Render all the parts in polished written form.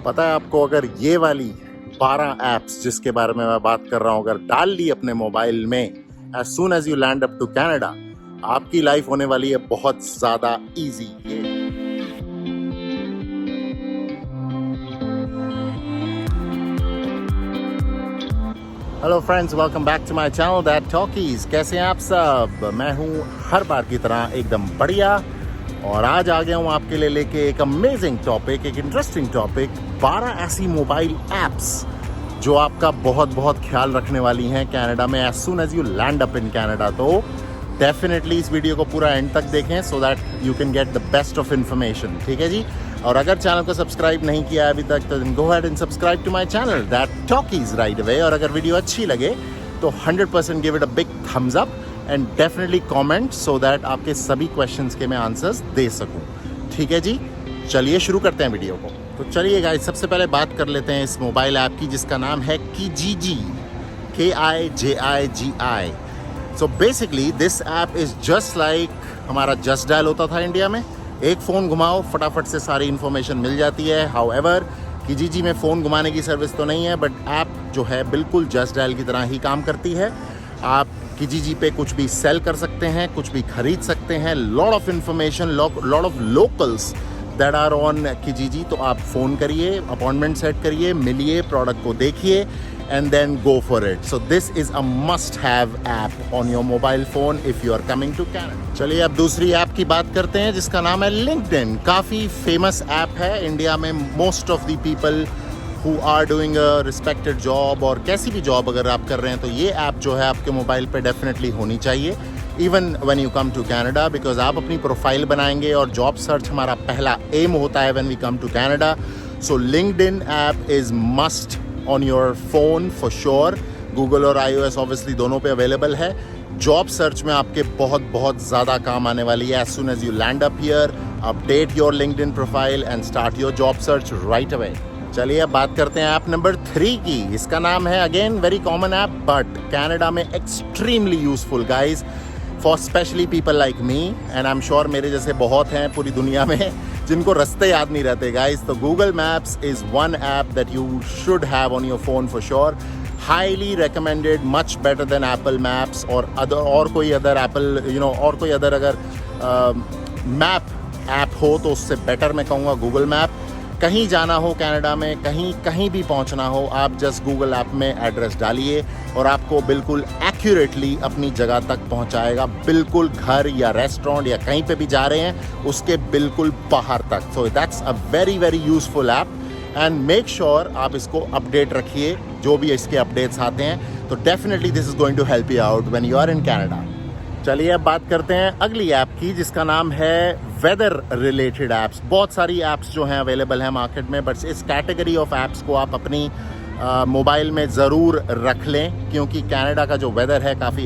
पता है आपको, अगर ये वाली 12 ऐप्स जिसके बारे में मैं बात कर रहा हूँ अगर डाल ली अपने मोबाइल में as soon as you land up to Canada, आपकी लाइफ होने वाली है बहुत ज़्यादा easy. Hello friends, welcome back to my channel that talkies. कैसे हैं आप सब? मैं हूं हर बार की तरह एकदम बढ़िया, और आज आ गया हूं आपके लिए लेके एक अमेजिंग टॉपिक, एक इंटरेस्टिंग टॉपिक। 12 ऐसी मोबाइल ऐप्स जो आपका बहुत बहुत ख्याल रखने वाली हैं कनाडा में as soon as you land up in Canada. तो डेफिनेटली इस वीडियो को पूरा एंड तक देखें so that you can get the best of information. ठीक है जी। और अगर चैनल को सब्सक्राइब नहीं किया है अभी तक तो go ahead and subscribe to my channel that talkies right away. और अगर वीडियो अच्छी लगे तो 100% give it a big thumbs up and definitely comment so that आपके सभी क्वेश्चंस के मैं आंसर्स दे सकूं। ठीक है जी, चलिए शुरू करते हैं वीडियो को। तो चलिए गाइस, सबसे पहले बात कर लेते हैं इस मोबाइल ऐप की जिसका नाम है Kijiji, KIJIGI। So basically this app is just like हमारा जस्ट डायल होता था इंडिया में। एक फ़ोन घुमाओ फटाफट से सारी इन्फॉर्मेशन मिल जाती है। हाउएवर Kijiji में फ़ोन घुमाने की सर्विस तो नहीं है, बट ऐप जो है बिल्कुल जस्ट डायल की तरह ही काम करती है। आप Kijiji पे कुछ भी सेल कर सकते हैं, कुछ भी खरीद सकते हैं। Lot of information, lot of locals that are on Kijiji। तो आप फ़ोन करिए, अपॉइंटमेंट सेट करिए, मिलिए, प्रोडक्ट को देखिए and then go for it. So this is a must-have app on your mobile phone if you are coming to Canada. चलिए अब दूसरी ऐप की बात करते हैं जिसका नाम है LinkedIn। काफ़ी फेमस ऐप है इंडिया में। Most of the people who are doing a respected job और कैसी भी जॉब अगर आप कर रहे हैं तो ये ऐप जो है आपके मोबाइल पे डेफिनेटली होनी चाहिए even when you come to Canada, because आप अपनी प्रोफाइल बनाएंगे और जॉब सर्च हमारा पहला एम होता है when we come to Canada. So LinkedIn app is must on your phone for sure. Google और iOS ऑब्वियसली दोनों पे अवेलेबल है। जॉब सर्च में आपके बहुत ज़्यादा काम आने वाली है। As soon as you land up here, update your LinkedIn profile and start your job search right away. चलिए अब बात करते हैं ऐप नंबर 3 की। इसका नाम है again very common app but Canada में extremely useful guys for specially people like me, and I am sure मेरे जैसे बहुत हैं पूरी दुनिया में जिनको रास्ते याद नहीं रहते गाइज। तो Google maps is one app that you should have on your phone for sure. Highly recommended, much better than Apple maps और कोई अदर एप्पल और कोई अदर अगर मैप ऐप हो तो उससे बेटर मैं कहूँगा गूगल मैप। कहीं जाना हो कनाडा में, कहीं भी पहुंचना हो, आप जस्ट गूगल ऐप में एड्रेस डालिए और आपको बिल्कुल एक्यूरेटली अपनी जगह तक पहुंचाएगा, बिल्कुल घर या रेस्टोरेंट या कहीं पे भी जा रहे हैं उसके बिल्कुल बाहर तक। So that's a very very useful app and make sure आप इसको अपडेट रखिए जो भी इसके अपडेट्स आते हैं। तो definitely this is going to help you out when you are in Canada. चलिए अब बात करते हैं अगली ऐप की जिसका नाम है वेदर रिलेटेड ऐप्स। बहुत सारी ऐप्स जो हैं अवेलेबल हैं मार्केट में, बट इस कैटेगरी ऑफ ऐप्स को आप अपनी मोबाइल में ज़रूर रख लें क्योंकि कनाडा का जो वेदर है काफ़ी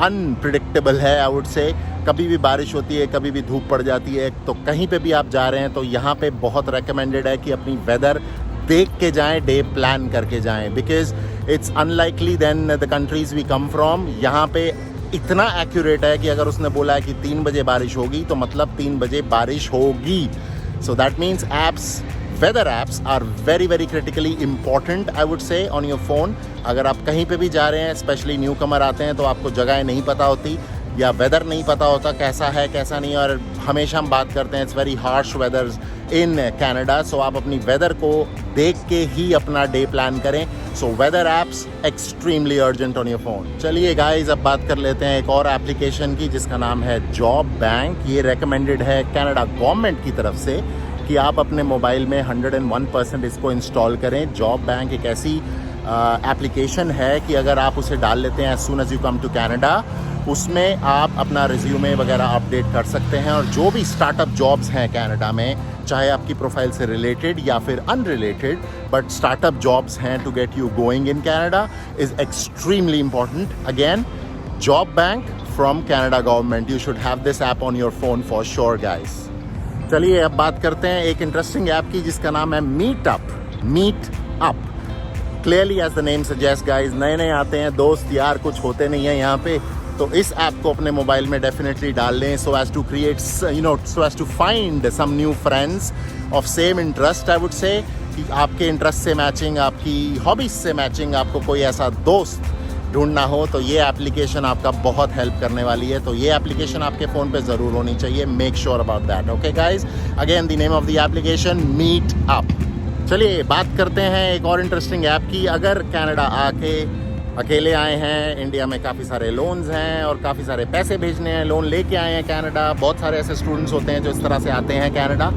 अनप्रिडिक्टेबल है। आई वुड से कभी भी बारिश होती है, कभी भी धूप पड़ जाती है। तो कहीं पे भी आप जा रहे हैं तो यहाँ पे बहुत रेकमेंडेड है कि अपनी वेदर देख के जाएं, डे प्लान करके जाएं, because it's unlikely then the countries we come from. यहाँ पे इतना एक्यूरेट है कि अगर उसने बोला है कि 3 बजे बारिश होगी तो मतलब 3 बजे बारिश होगी। So that means apps, weather apps are very very critically important I would say on your phone. अगर आप कहीं पे भी जा रहे हैं, स्पेशली न्यू कमर आते हैं तो आपको जगह नहीं पता होती या वेदर नहीं पता होता कैसा है कैसा नहीं, और हमेशा हम बात करते हैं it's very harsh weathers in Canada. So आप अपनी वेदर को देख के ही अपना डे प्लान करें। So whether apps extremely urgent on your phone. चलिए गाइज अब बात कर लेते हैं एक और एप्लीकेशन की जिसका नाम है जॉब बैंक। ये रेकमेंडेड है कनाडा गवर्नमेंट की तरफ से कि आप अपने मोबाइल में 101% इसको इंस्टॉल करें। जॉब बैंक एक ऐसी एप्लीकेशन है कि अगर आप उसे डाल लेते हैं as soon as you come to Canada, उसमें आप अपना रिज्यूमे वगैरह अपडेट कर सकते हैं और जो भी स्टार्टअप जॉब्स हैं कनाडा में, चाहे आपकी प्रोफाइल से रिलेटेड या फिर अनरिलेटेड, बट स्टार्टअप जॉब्स हैं to get you going in Canada is extremely important. Again job bank from Canada government, you should have this app on your phone for sure guys. चलिए अब बात करते हैं एक interesting app की जिसका नाम है meet up. Clearly as the name suggest guys, नए नए आते हैं दोस्त यार, कुछ होते नहीं है यहाँ पे, तो इस ऐप को अपने मोबाइल में डेफिनेटली डाल लें so as to create so as to find some new friends of same interest, I would say कि आपके इंटरेस्ट से मैचिंग, आपकी हॉबीज से मैचिंग आपको कोई ऐसा दोस्त ढूंढना हो तो ये एप्लीकेशन आपका बहुत हेल्प करने वाली है। तो ये एप्लीकेशन आपके फ़ोन पे ज़रूर होनी चाहिए, make sure about that. Okay guys, again the name of the application meet up. चलिए बात करते हैं एक और इंटरेस्टिंग ऐप की। अगर कनाडा आके अकेले आए हैं, इंडिया में काफ़ी सारे लोन्स हैं और काफ़ी सारे पैसे भेजने हैं, लोन लेके आए हैं कनाडा, बहुत सारे ऐसे स्टूडेंट्स होते हैं जो इस तरह से आते हैं कनाडा।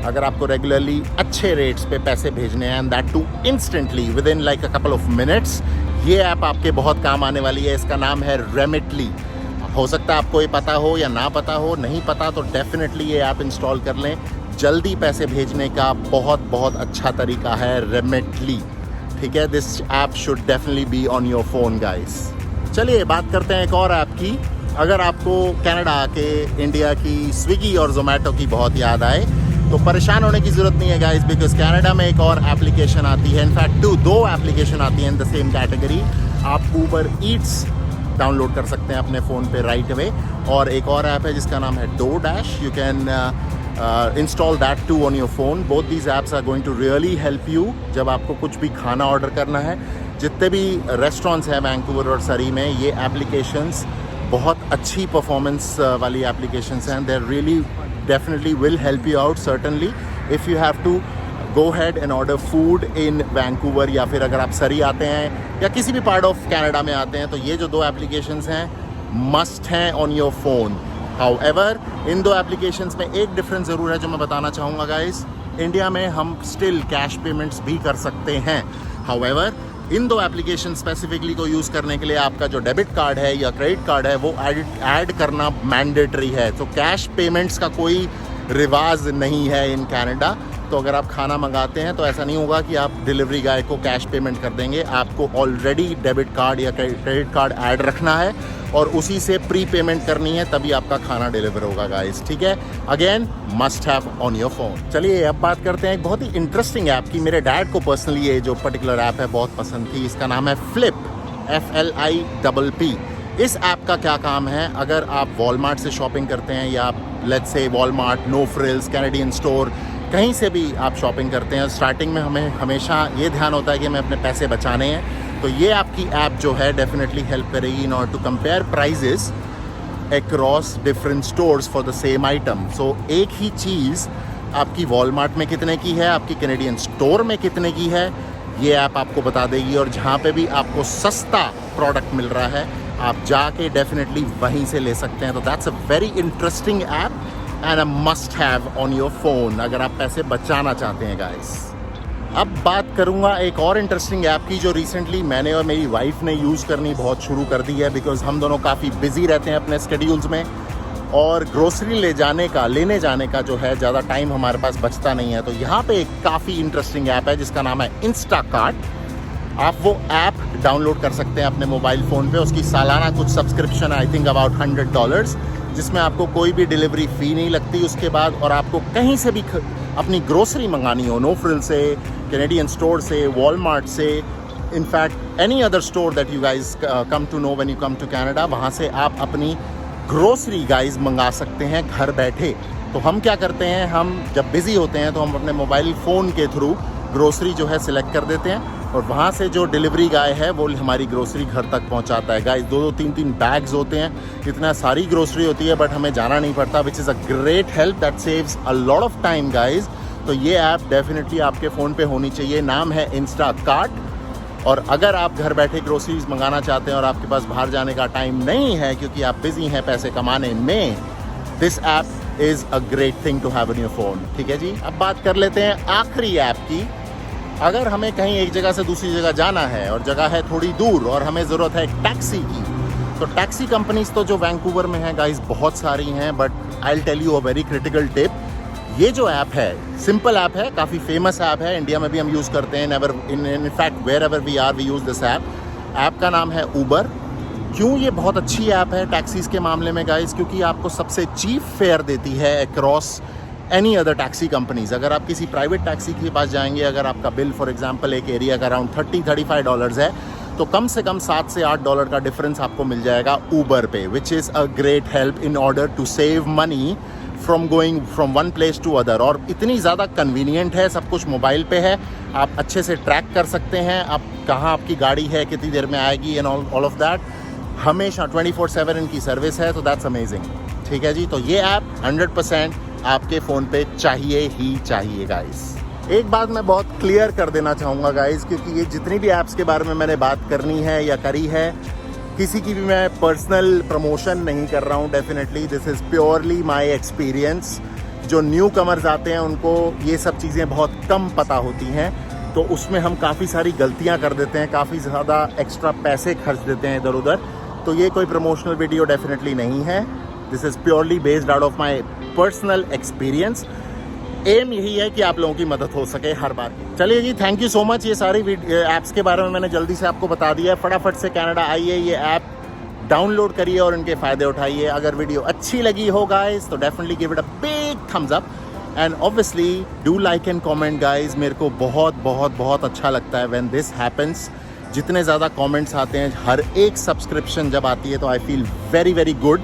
अगर आपको रेगुलरली अच्छे रेट्स पे पैसे भेजने हैं and that too instantly within like a couple of minutes, ये ऐप आपके बहुत काम आने वाली है। इसका नाम है रेमिटली। हो सकता है आपको ये पता हो या ना पता हो, नहीं पता तो डेफिनेटली ये ऐप इंस्टॉल कर लें। जल्दी पैसे भेजने का बहुत अच्छा तरीका है रेमिटली, ठीक है। This app should definitely be on your phone guys. चलिए बात करते हैं एक और ऐप की। अगर आपको कनाडा आके इंडिया की स्विगी और जोमेटो की बहुत याद आए तो परेशान होने की ज़रूरत नहीं है गाइस, बिकॉज कनाडा में एक और एप्लीकेशन आती है, इनफैक्ट दो एप्लीकेशन आती हैं इन द सेम कैटेगरी। आप ऊबर ईट्स डाउनलोड कर सकते हैं अपने फ़ोन पे राइट अवे, और एक और ऐप है जिसका नाम है DoorDash. You can install that too on your phone. Both these apps are going to really help you जब आपको कुछ भी खाना ऑर्डर करना है। जितने भी रेस्टोरेंट्स हैं वैंकूवर और सरी में, ये एप्लीकेशंस बहुत अच्छी परफॉर्मेंस वाली एप्लीकेशंस हैं। They really definitely will help you out certainly if you have to go ahead and order food in Vancouver, या फिर अगर आप सरी आते हैं या किसी भी पार्ट ऑफ कनाडा में आते हैं तो ये जो दो एप्लीकेशंस हैं मस्ट हैं ऑन योर फोन। हाउएवर इन दो एप्लीकेशंस में एक डिफरेंस ज़रूर है जो मैं बताना चाहूँगा गाइस। इंडिया में हम स्टिल कैश पेमेंट्स भी कर सकते हैं। हाउएवर इन दो एप्लीकेशन स्पेसिफिकली को यूज़ करने के लिए आपका जो डेबिट कार्ड है या क्रेडिट कार्ड है वो ऐड करना मैंडेटरी है। तो कैश पेमेंट्स का कोई रिवाज नहीं है इन कनाडा। तो अगर आप खाना मंगाते हैं तो ऐसा नहीं होगा कि आप डिलीवरी गाय को कैश पेमेंट कर देंगे। आपको ऑलरेडी डेबिट कार्ड या क्रेडिट कार्ड ऐड रखना है और उसी से प्री पेमेंट करनी है, तभी आपका खाना डिलीवर होगा गाइस, ठीक है। Again must have on your phone. चलिए अब बात करते हैं एक बहुत ही इंटरेस्टिंग ऐप की। मेरे डैड को पर्सनली ये जो पर्टिकुलर ऐप है बहुत पसंद थी। इसका नाम है फ्लिप, FLIPP। इस ऐप का क्या काम है, अगर आप वॉलमार्ट से शॉपिंग करते हैं या let's say Walmart, no frills, Canadian store, कहीं से भी आप शॉपिंग करते हैं, स्टार्टिंग में हमें हमेशा ये ध्यान होता है कि हमें अपने पैसे बचाने हैं। तो ये आपकी ऐप जो है डेफिनेटली हेल्प करेगी in order to compare prices across different stores for the same item. So एक ही चीज़ आपकी वॉलमार्ट में कितने की है, आपकी कैनेडियन स्टोर में कितने की है, ये ऐप आपको बता देगी। और जहाँ पे भी आपको सस्ता प्रोडक्ट मिल रहा है आप जाके डेफिनेटली वहीं से ले सकते हैं। तो that's a very interesting app and a must have on your phone अगर आप पैसे बचाना चाहते हैं गाइस। अब बात करूंगा एक और इंटरेस्टिंग ऐप की जो रिसेंटली मैंने और मेरी वाइफ ने यूज़ करनी बहुत शुरू कर दी है, बिकॉज हम दोनों काफ़ी बिजी रहते हैं अपने स्केड्यूल्स में और ग्रोसरी लेने जाने का जो है ज़्यादा टाइम हमारे पास बचता नहीं है। तो यहाँ पे एक काफ़ी इंटरेस्टिंग ऐप है जिसका नाम है इंस्टाकार्ट। आप वो ऐप डाउनलोड कर सकते हैं अपने मोबाइल फ़ोन पे। उसकी सालाना कुछ सब्सक्रिप्शन आई थिंक अबाउट $100, जिसमें आपको कोई भी डिलीवरी फ़ी नहीं लगती उसके बाद, और आपको कहीं से भी अपनी ग्रोसरी मंगानी हो, नो फ्रिल से, कैनेडियन स्टोर से, वॉलमार्ट से, in fact any other store that you guys come to know when you come to Canada, वहाँ से आप अपनी ग्रोसरी गाइज मंगा सकते हैं घर बैठे। तो हम क्या करते हैं, हम जब बिज़ी होते हैं तो हम अपने मोबाइल फ़ोन के थ्रू ग्रोसरी जो है सिलेक्ट कर देते हैं और वहाँ से जो डिलीवरी गाय है वो हमारी ग्रोसरी घर तक पहुँचाता है। गाइस 2-2 3-3 बैग्स होते हैं, इतना सारी ग्रोसरी होती है बट हमें जाना नहीं पड़ता, विच is a great help that saves a lot of time guys. तो ये ऐप डेफिनेटली आपके फ़ोन पे होनी चाहिए। नाम है इंस्टाकार्ट। और अगर आप घर बैठे ग्रोसरीज मंगाना चाहते हैं और आपके पास बाहर जाने का टाइम नहीं है क्योंकि आप बिजी हैं पैसे कमाने में, this app is a great thing to have in your phone. ठीक है जी। अब बात कर लेते हैं आखिरी ऐप की। अगर हमें कहीं एक जगह से दूसरी जगह जाना है और जगह है थोड़ी दूर और हमें ज़रूरत है एक टैक्सी की, तो टैक्सी कंपनीज तो जो वैंकूवर में हैं गाइस बहुत सारी हैं, but I will tell you a very critical tip. ये जो ऐप है सिंपल ऐप है, काफ़ी फेमस ऐप है, इंडिया में भी हम यूज़ करते हैं। In fact wherever we are we use this app का नाम है ऊबर। क्यों ये बहुत अच्छी ऐप है टैक्सीज़ के मामले में गाइस? क्योंकि आपको सबसे चीप फेयर देती है across any other taxi companies. अगर आप किसी प्राइवेट टैक्सी के पास जाएंगे, अगर आपका बिल फॉर एग्जांपल एक एरिया का अराउंड $30-35 है, तो कम से कम $7 से $8 का डिफरेंस आपको मिल जाएगा ऊबर पे, which is a great help in order to save money from going from one place to other, और इतनी ज़्यादा कन्वीनियंट है, सब कुछ मोबाइल पे है, आप अच्छे से ट्रैक कर सकते हैं आप कहाँ आपकी गाड़ी है, कितनी देर में आएगी एंड ऑल ऑफ दैट। हमेशा 24/7 इनकी सर्विस है, तो दैट्स अमेजिंग। ठीक है जी, तो ये ऐप 100% आपके फ़ोन पे चाहिए ही चाहिए गाइस। एक बात मैं बहुत क्लियर कर देना चाहूँगा गाइस, क्योंकि ये जितनी भी ऐप्स के बारे में मैंने बात करनी है या करी है, किसी की भी मैं पर्सनल प्रमोशन नहीं कर रहा हूँ। Definitely this is purely my experience. जो न्यू कमर्स आते हैं उनको ये सब चीज़ें बहुत कम पता होती हैं, तो उसमें हम काफ़ी सारी गलतियाँ कर देते हैं, काफ़ी ज़्यादा एक्स्ट्रा पैसे खर्च देते हैं इधर उधर। तो ये कोई प्रमोशनल वीडियो डेफिनेटली नहीं है, this is purely based out of my personal experience. Aim यही है कि आप लोगों की मदद हो सके हर बार। चलिए जी, थैंक यू सो मच। ये सारी ऐप्स के बारे में मैंने जल्दी से आपको बता दिया है। फटाफट से कनाडा आइए, ये ऐप डाउनलोड करिए और इनके फ़ायदे उठाइए। अगर वीडियो अच्छी लगी हो गाइस तो definitely give it a big thumbs up and obviously do like and comment guys. मेरे को बहुत बहुत बहुत अच्छा लगता है व्हेन दिस हैपन्स। जितने ज़्यादा कमेंट्स आते हैं, हर एक सब्सक्रिप्शन जब आती है तो I feel very very good,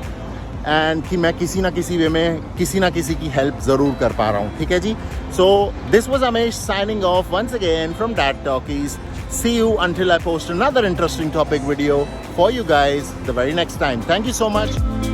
and कि मैं किसी ना किसी वे में किसी ना किसी की हेल्प ज़रूर कर पा रहा हूँ। ठीक है जी, so this was Amesh signing off once again from Dad Talkies. See you until I post another interesting topic video for you guys the very next time. Thank you so much.